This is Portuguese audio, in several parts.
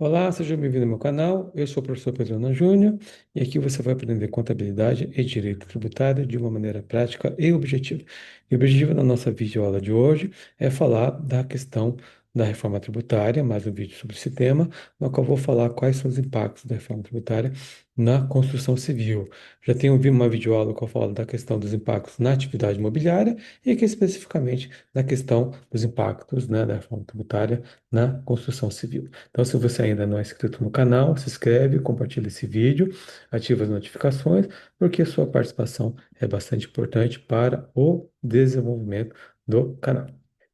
Olá, seja bem-vindo ao meu canal. Eu sou o professor Pedro Ana Júnior e aqui você vai aprender contabilidade e direito tributário de uma maneira prática e objetiva. E o objetivo da nossa videoaula de hoje é falar da questão da reforma tributária, mais um vídeo sobre esse tema, no qual eu vou falar quais são os impactos da reforma tributária na construção civil. Já tenho visto uma videoaula que eu falo da questão dos impactos na atividade imobiliária e aqui especificamente da questão dos impactos, da reforma tributária na construção civil. Então, se você ainda não é inscrito no canal, se inscreve, compartilha esse vídeo, ativa as notificações, porque a sua participação é bastante importante para o desenvolvimento do canal.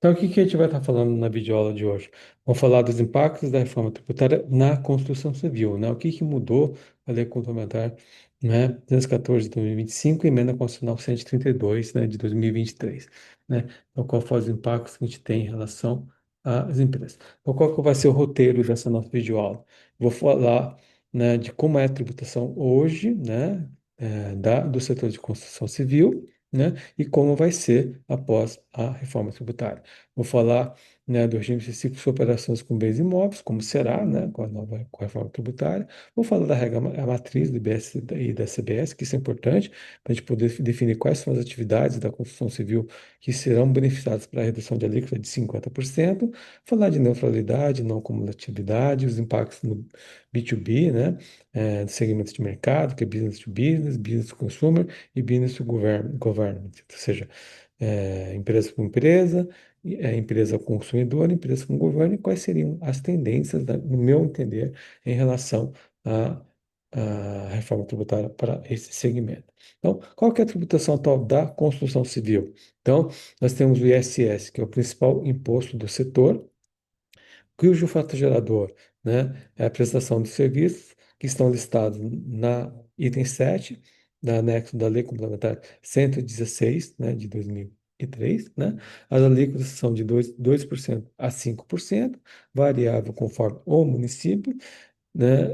Então, o que que a gente vai estar falando na videoaula de hoje? Vamos falar dos impactos da reforma tributária na construção civil, né? O que que mudou a Lei Complementar, 214 de 2025 e Emenda Constitucional 132, de 2023, né? Então, qual foram os impactos que a gente tem em relação às empresas? Então, qual que vai ser o roteiro dessa nossa videoaula? Vou falar, de como é a tributação hoje, do setor de construção civil, e como vai ser após a reforma tributária. Vou falar, do regime específico de operações com bens imóveis, como será, com a reforma tributária. Vou falar da regra a matriz do IBS e da CBS, que isso é importante, para a gente poder definir quais são as atividades da construção civil que serão beneficiadas para a redução de alíquota de 50%. Falar de neutralidade, não cumulatividade, os impactos no B2B, de segmentos de mercado, que é business to business, business to consumer e business to government, ou seja, empresa com empresa, empresa com consumidor, empresa com governo, e quais seriam as tendências, no meu entender, em relação à, à reforma tributária para esse segmento. Então, qual que é a tributação atual da construção civil? Então, nós temos o ISS, que é o principal imposto do setor, cujo fato gerador, é a prestação de serviços que estão listados na item 7 da anexo da Lei Complementar 116, de 2003, né? As alíquotas são de 2% a 5%, variável conforme o município,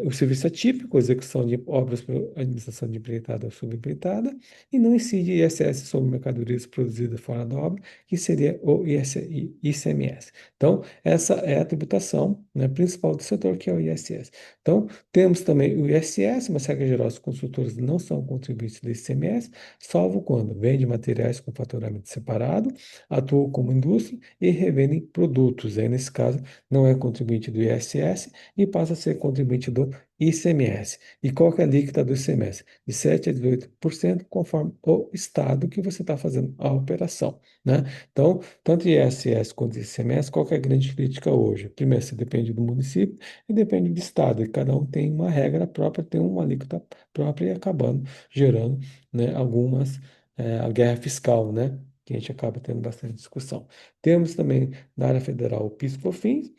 o serviço atípico, execução de obras por administração de empreitada ou subempreitada, e não incide ISS sobre mercadorias produzidas fora da obra, que seria o ICMS. Então, essa é a tributação, principal do setor, que é o ISS. Então, temos também o ISS, mas, regra geral, os construtores não são contribuintes do ICMS, salvo quando vendem materiais com faturamento separado, atuam como indústria e revendem produtos. Aí, nesse caso, não é contribuinte do ISS, e passa a ser contribuinte do ICMS. E qual que é a alíquota do ICMS? De 7 a 18%, conforme o estado que você está fazendo a operação, né? Então, tanto ISS quanto ICMS, qual que é a grande crítica hoje? Primeiro, você depende do município e depende do estado, e cada um tem uma regra própria, tem uma alíquota própria e acabando gerando, algumas, a guerra fiscal, que a gente acaba tendo bastante discussão. Temos também na área federal o PIS/COFINS,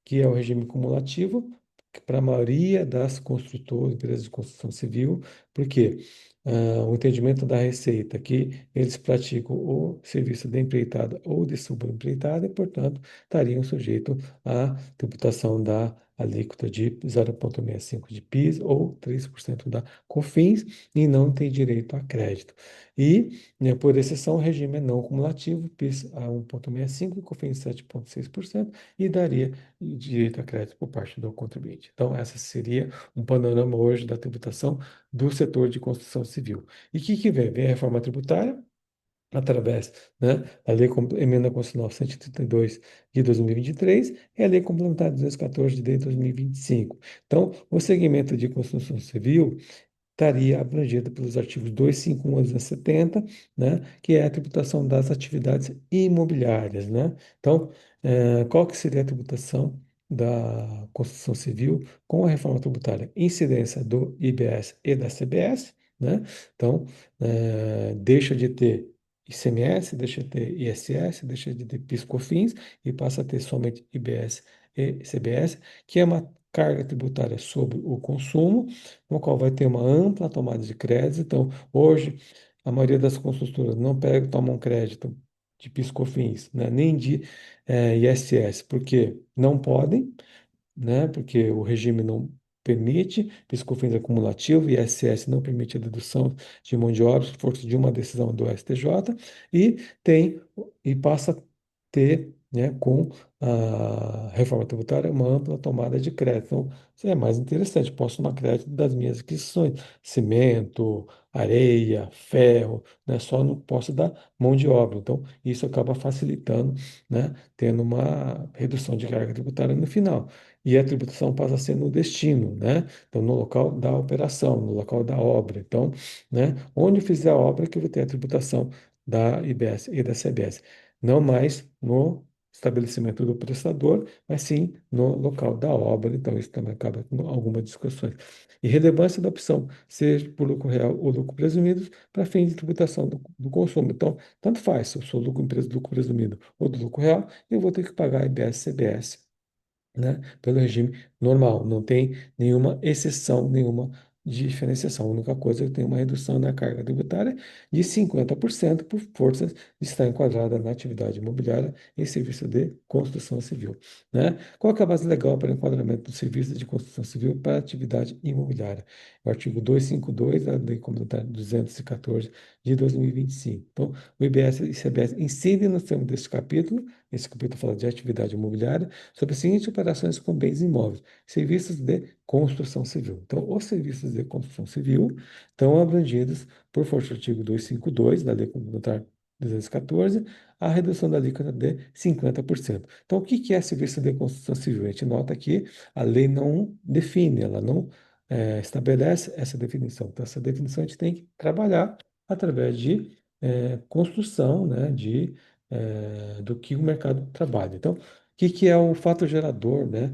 que é o regime cumulativo, que para a maioria das construtoras, empresas de construção civil, porque o entendimento da Receita é que eles praticam o serviço de empreitada ou de subempreitada e, portanto, estariam sujeitos à tributação da alíquota de 0,65 de PIS ou 3% da COFINS e não tem direito a crédito. E, por exceção, o regime é não cumulativo, PIS a 1,65 e COFINS 7,6% e daria direito a crédito por parte do contribuinte. Então, essa seria um panorama hoje da tributação do setor de construção civil. E o que vem? Vem a reforma tributária, através, da Lei Emenda Constitucional 132 de 2023 e a Lei Complementar 214 de 2025. Então, o segmento de construção civil estaria abrangida pelos artigos 251 a 270, que é a tributação das atividades imobiliárias, né? Então, qual que seria a tributação da construção civil com a reforma tributária? Incidência do IBS e da CBS, né? Então, deixa de ter ICMS, deixa de ter ISS, deixa de ter PIS/COFINS e passa a ter somente IBS e CBS, que é uma carga tributária sobre o consumo, no qual vai ter uma ampla tomada de crédito. Então, hoje, a maioria das construtoras não pega, tomam crédito de PIS/COFINS, nem de ISS, porque não podem, porque o regime não permite, PIS/COFINS é cumulativo, ISS não permite a dedução de mão de obra, por força de uma decisão do STJ, e tem e passa a ter, com a reforma tributária é uma ampla tomada de crédito. Então, isso é mais interessante. Posso tomar crédito das minhas aquisições, cimento, areia, ferro, né? Só não posso dar mão de obra. Então, isso acaba facilitando, né? Tendo uma redução de carga tributária no final. E a tributação passa a ser no destino, né? Então, no local da operação, no local da obra. Então, né? Onde fizer a obra que eu vou ter a tributação da IBS e da CBS. Não mais no estabelecimento do prestador, mas sim no local da obra. Então, isso também acaba com algumas discussões. E relevância da opção, seja por lucro real ou lucro presumido, para fins de tributação do consumo. Então, tanto faz, se eu sou lucro presumido ou do lucro real, eu vou ter que pagar IBS e CBS, né, pelo regime normal. Não tem nenhuma exceção, nenhuma diferenciação. A única coisa é que tem uma redução na carga tributária de 50% por força de estar enquadrada na atividade imobiliária em serviço de construção civil, né? Qual que é a base legal para o enquadramento do serviço de construção civil para atividade imobiliária? O artigo 252 da Lei Complementar 214 de 2025. Então, o IBS e ICBS incidem no termo deste capítulo. Esse capítulo fala de atividade imobiliária sobre as seguintes operações com bens imóveis, serviços de construção civil. Então, os serviços de construção civil estão abrangidos por força do artigo 252 da Lei Complementar 214, a redução da alíquota de 50%. Então, o que que é serviço de construção civil? A gente nota que a lei não define, ela não estabelece essa definição. Então, essa definição a gente tem que trabalhar através de construção, né, do que o mercado trabalha. Então, que é o fato gerador, né,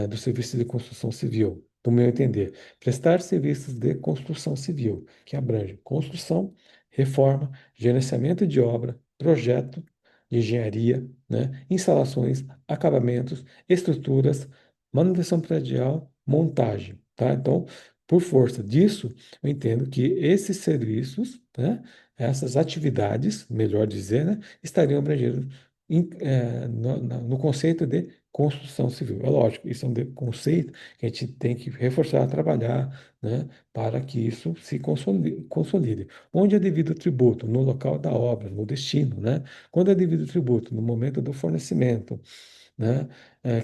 do serviço de construção civil, do meu entender? Prestar serviços de construção civil, que abrange construção, reforma, gerenciamento de obra, projeto de engenharia, né, instalações, acabamentos, estruturas, manutenção predial, montagem, tá? Então, por força disso, eu entendo que esses serviços, né, essas atividades, melhor dizer, né, estariam abrangidos no conceito de construção civil. É lógico, isso é um conceito que a gente tem que reforçar, trabalhar, né, para que isso se consolide. Onde é devido o tributo? No local da obra, no destino, né? Quando é devido o tributo? No momento do fornecimento, né?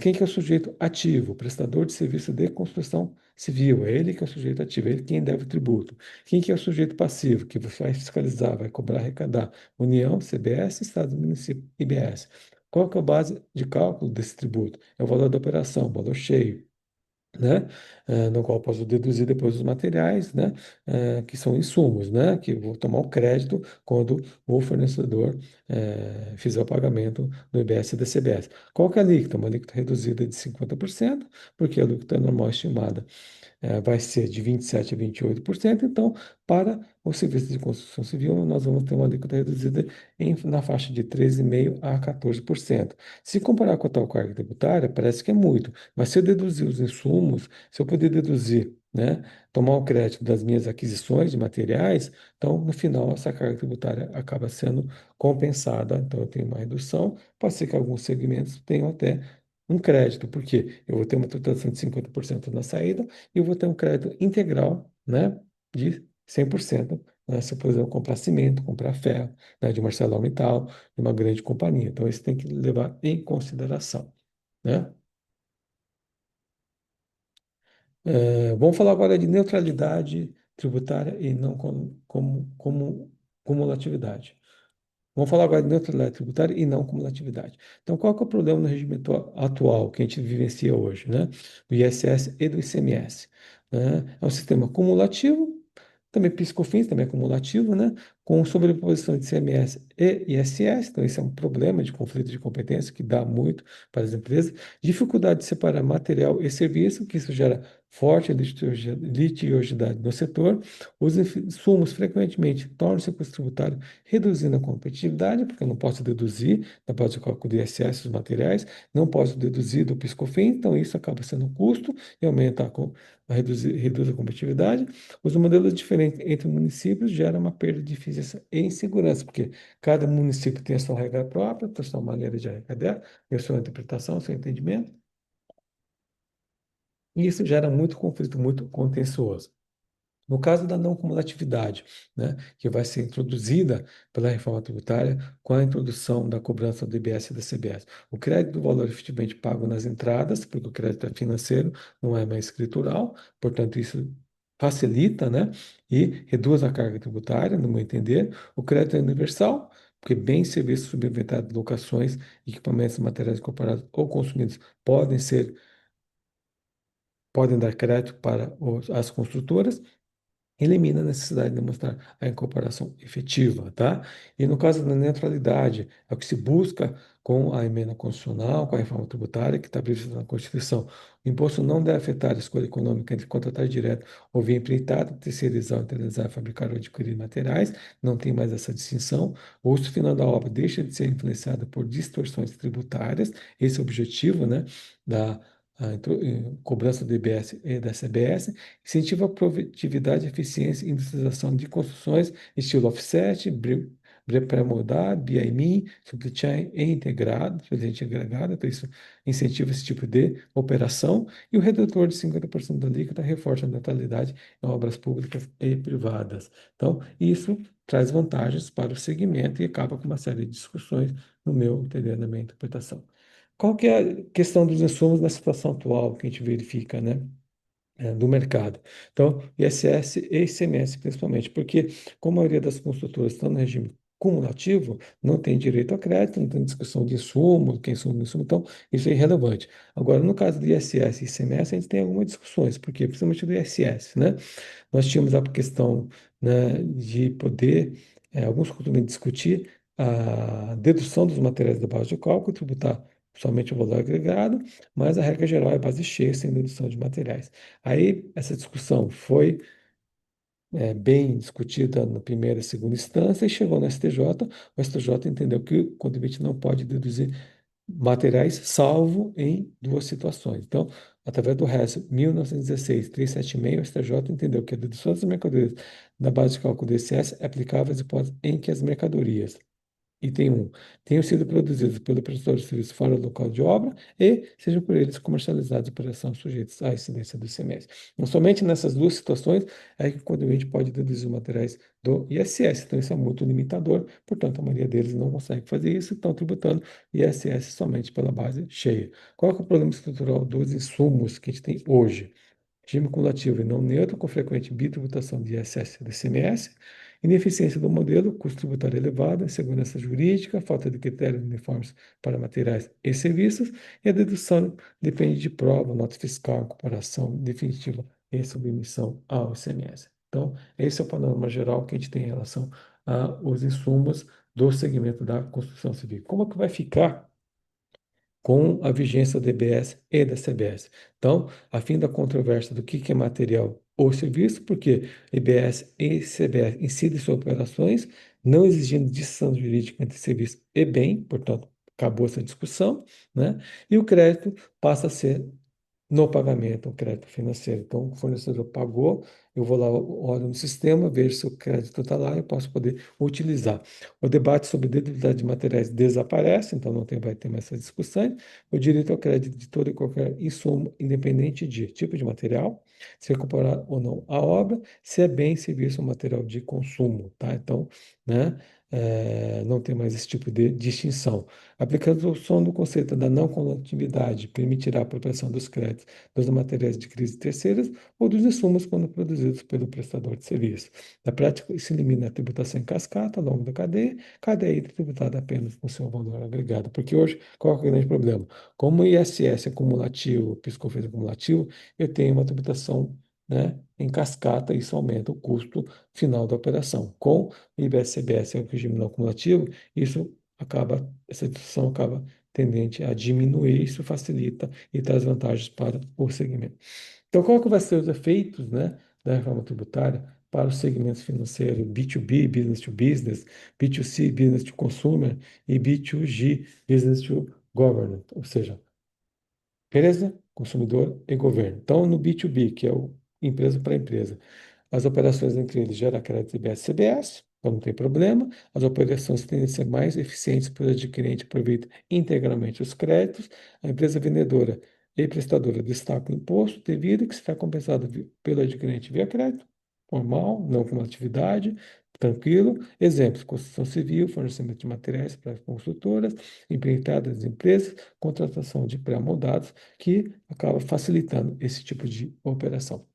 Quem que é o sujeito ativo? O prestador de serviço de construção civil. É ele que é o sujeito ativo, é ele quem deve o tributo. Quem que é o sujeito passivo? Que vai fiscalizar, vai cobrar, arrecadar. União, CBS, Estado, município, IBS. Qual que é a base de cálculo desse tributo? É o valor da operação, o valor cheio, né? No qual eu posso deduzir depois os materiais, né? Que são insumos, né? Que eu vou tomar o crédito quando o fornecedor fizer o pagamento no IBS e da CBS. Qual que é a alíquota? Uma alíquota reduzida de 50%, porque a alíquota normal estimada vai ser de 27% a 28%. Então, para o serviço de construção civil, nós vamos ter uma alíquota reduzida na faixa de 13,5% a 14%. Se comparar com a tal carga tributária, parece que é muito, mas se eu deduzir os insumos, se eu puder deduzir, né, tomar o crédito das minhas aquisições de materiais, então, no final, essa carga tributária acaba sendo compensada. Então, eu tenho uma redução. Pode ser que alguns segmentos tenham até um crédito, porque eu vou ter uma tributação de 50% na saída e eu vou ter um crédito integral, né, de 100%, né, se eu, por exemplo, comprar cimento, comprar ferro, né, de uma ArcelorMittal, de uma grande companhia. Então, isso tem que levar em consideração, né? Vamos falar agora de neutralidade tributária e não como cumulatividade. Vamos falar agora de neutralidade tributária e não cumulatividade. Então, qual que é o problema no regime atual que a gente vivencia hoje, né? Do ISS e do ICMS, né? É um sistema cumulativo, também PIS/COFINS, também é cumulativo, né? Com sobreposição de ICMS e ISS, então isso é um problema de conflito de competência que dá muito para as empresas. Dificuldade de separar material e serviço, que isso gera forte litigiosidade no setor. Os insumos frequentemente tornam-se custo tributário, reduzindo a competitividade, porque eu não posso deduzir da base de cálculo do ISS os materiais, não posso deduzir do PIS/COFINS, então isso acaba sendo um custo e aumenta reduz a competitividade. Os modelos diferentes entre municípios geram uma perda de eficiência e insegurança, porque cada município tem a sua regra própria, a sua maneira de arrecadar, a sua interpretação, o seu entendimento, e isso gera muito conflito, muito contencioso. No caso da não cumulatividade, né, que vai ser introduzida pela reforma tributária com a introdução da cobrança do IBS e da CBS. O crédito do valor efetivamente pago nas entradas, porque o crédito é financeiro, não é mais escritural, portanto, isso facilita, né, e reduz a carga tributária, no meu entender. O crédito é universal, porque bens, serviços, subinventados, locações, equipamentos, materiais incorporados ou consumidos podem dar crédito para as construtoras, elimina a necessidade de demonstrar a incorporação efetiva, tá? E no caso da neutralidade, é o que se busca com a emenda constitucional, com a reforma tributária que está prevista na Constituição. O imposto não deve afetar a escolha econômica entre contratar direto ou via empreitada, terceirizar, internalizar, fabricar ou adquirir materiais, não tem mais essa distinção. O uso final da obra deixa de ser influenciado por distorções tributárias, esse é o objetivo, né, da cobrança do IBS e da CBS, incentiva a produtividade, eficiência e industrialização de construções, estilo offset, pré-moldado, BIM, supply chain e integrado, presente agregado, então isso incentiva esse tipo de operação, e o redutor de 50% da alíquota reforça a neutralidade em obras públicas e privadas. Então, isso traz vantagens para o segmento e acaba com uma série de discussões, no meu entender, na minha interpretação. Qual que é a questão dos insumos na situação atual que a gente verifica, né? Do mercado. Então, ISS e ICMS principalmente, porque como a maioria das construtoras estão no regime cumulativo, não tem direito a crédito, não tem discussão de insumo, quem insumo, insumo, então isso é irrelevante. Agora, no caso do ISS e ICMS, a gente tem algumas discussões, porque principalmente do ISS, né? Nós tínhamos a questão, né, de poder, alguns costumam discutir a dedução dos materiais da base de cálculo, tributar somente o valor agregado, mas a regra geral é base cheia, sem dedução de materiais. Aí, essa discussão foi bem discutida na primeira e segunda instância e chegou no STJ. O STJ entendeu que o contribuinte não pode deduzir materiais, salvo em duas situações. Então, através do resto 1916, 376, o STJ entendeu que a dedução das mercadorias da base de cálculo do ICS é aplicável às hipóteses em que as mercadorias Item 1. Tenham sido produzidos pelo prestador de serviço fora do local de obra e sejam por eles comercializados e operações sujeitas à incidência do ICMS. Não somente nessas duas situações é que o contribuinte pode deduzir os materiais do ISS. Então, isso é muito limitador, portanto, a maioria deles não consegue fazer isso e estão tributando ISS somente pela base cheia. Qual é o problema estrutural dos insumos que a gente tem hoje? Regime cumulativo e não neutro, com frequente bitributação de ISS e do ICMS, ineficiência do modelo, custo tributário elevado, insegurança jurídica, falta de critérios uniformes para materiais e serviços, e a dedução depende de prova, nota fiscal, comparação definitiva e submissão ao ICMS. Então, esse é o panorama geral que a gente tem em relação aos insumos do segmento da construção civil. Como é que vai ficar com a vigência do DBS e da CBS? Então, a fim da controvérsia do que é material ou serviço, porque IBS e CBS incidem sobre operações, não exigindo distinção jurídica entre serviço e bem, portanto, acabou essa discussão, né? E o crédito passa a ser no pagamento, o crédito financeiro. Então, o fornecedor pagou, eu vou lá, olho no sistema, vejo se o crédito está lá, eu posso poder utilizar. O debate sobre dedutibilidade de materiais desaparece, então não tem, vai ter mais essa discussão. O direito ao crédito de todo e qualquer insumo, independente de tipo de material, se é comparar ou não a obra, se é bem, serviço ou material de consumo, tá? Então, né, não tem mais esse tipo de distinção. A aplicação do conceito da não coletividade permitirá a apropriação dos créditos dos materiais de crise terceiras ou dos insumos quando produzidos pelo prestador de serviço. Na prática, isso elimina a tributação em cascata ao longo da cadeia é tributada apenas com seu valor agregado. Porque hoje, qual é o grande problema? Como o ISS é cumulativo, o PIS/COFINS é cumulativo, eu tenho uma tributação, né, em cascata, isso aumenta o custo final da operação. Com o IBS-CBS, é o regime não cumulativo, essa discussão acaba tendente a diminuir, isso facilita e traz vantagens para o segmento. Então, qual que vai ser os efeitos, né, da reforma tributária para os segmentos financeiros B2B, business to business, B2C, business to consumer e B2G, business to government, ou seja, empresa, consumidor e governo. Então, no B2B, que é o empresa para empresa, as operações entre eles geram crédito IBS-CBS, então não tem problema. As operações tendem a ser mais eficientes, pois o adquirente aproveita integralmente os créditos. A empresa vendedora e prestadora destaca o imposto devido que será compensado pelo adquirente via crédito. formal, não como atividade, tranquilo. Exemplos: construção civil, fornecimento de materiais para construtoras, empreitadas de empresas, contratação de pré-moldados, que acaba facilitando esse tipo de operação.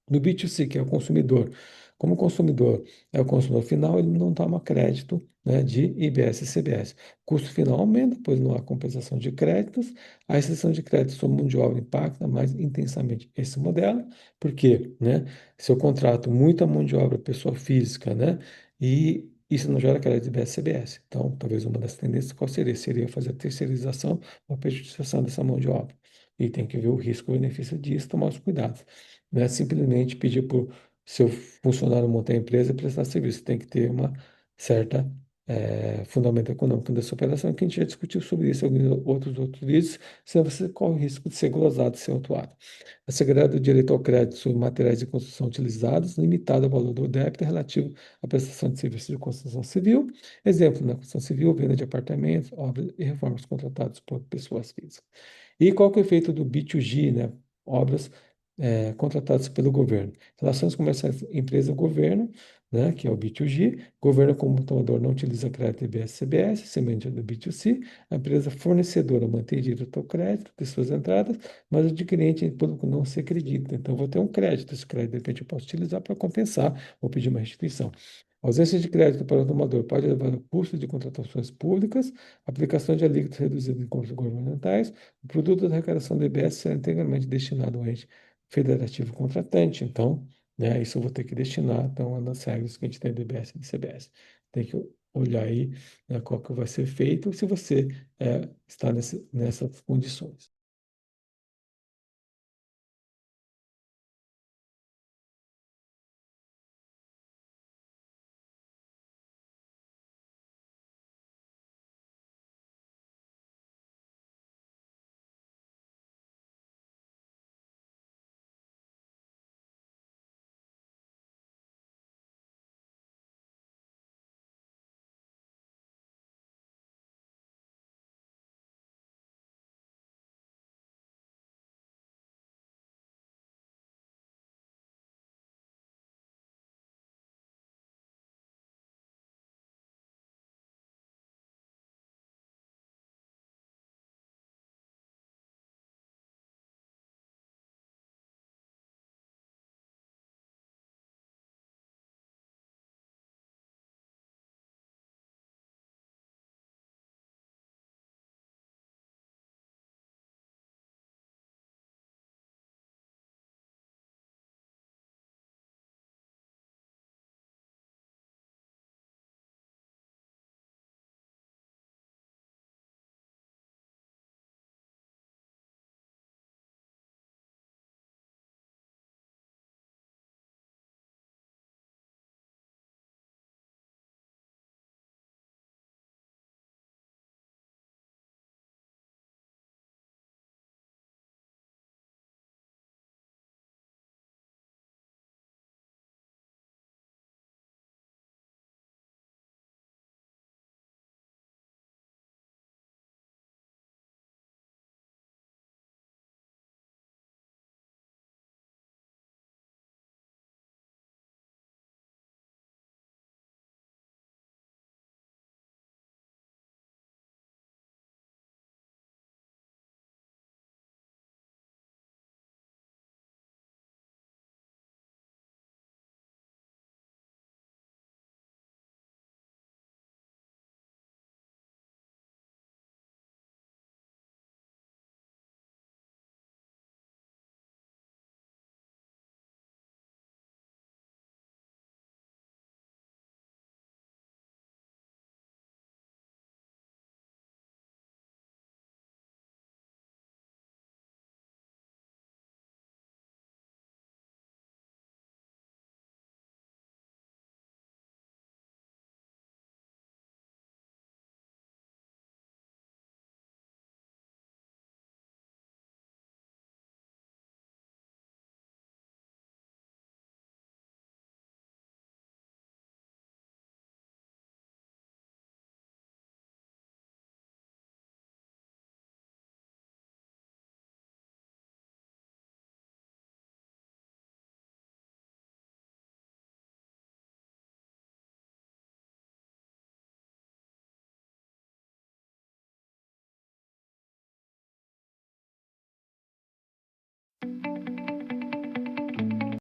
No B2C, que é o consumidor, como o consumidor é o consumidor final, ele não toma crédito, né, de IBS e CBS. O custo final aumenta, pois não há compensação de créditos. A exceção de crédito sobre mão de obra impacta mais intensamente esse modelo, porque, né, se eu contrato muita mão de obra, pessoa física, né, e isso não gera crédito de IBS e CBS. Então, talvez uma das tendências qual seria? Seria fazer a terceirização ou a pejotização dessa mão de obra. E tem que ver o risco e o benefício disso, tomar os cuidados. Não é simplesmente pedir para o seu funcionário montar a empresa e prestar serviço. Tem que ter uma certa fundamento econômico dessa operação, que a gente já discutiu sobre isso em alguns outros vídeos, senão você corre o risco de ser glosado, ser autuado. A segredo do direito ao crédito sobre materiais de construção utilizados, limitado ao valor do débito relativo à prestação de serviços de construção civil. Exemplo, na construção civil, venda de apartamentos, obras e reformas contratadas por pessoas físicas. E qual que é o efeito do B2G, né? Obras contratadas pelo governo. Relações comerciais empresa-governo, né, que é o B2G. Governo como tomador não utiliza crédito IBS-CBS, semelhante ao do B2C. A empresa fornecedora mantém direito ao crédito de suas entradas, mas o adquirente em público não se acredita. Então, eu vou ter um crédito. Esse crédito, de repente, eu posso utilizar para compensar ou pedir uma restituição. A ausência de crédito para o tomador pode levar ao custo de contratações públicas, aplicação de alíquotas reduzidas em contas governamentais. O produto da arrecadação do IBS será integralmente destinado ao ente federativo contratante. Então, né, isso eu vou ter que destinar, então, uma das regras que a gente tem do IBS e do CBS. Tem que olhar aí, né, qual que vai ser feito se você está nessas condições.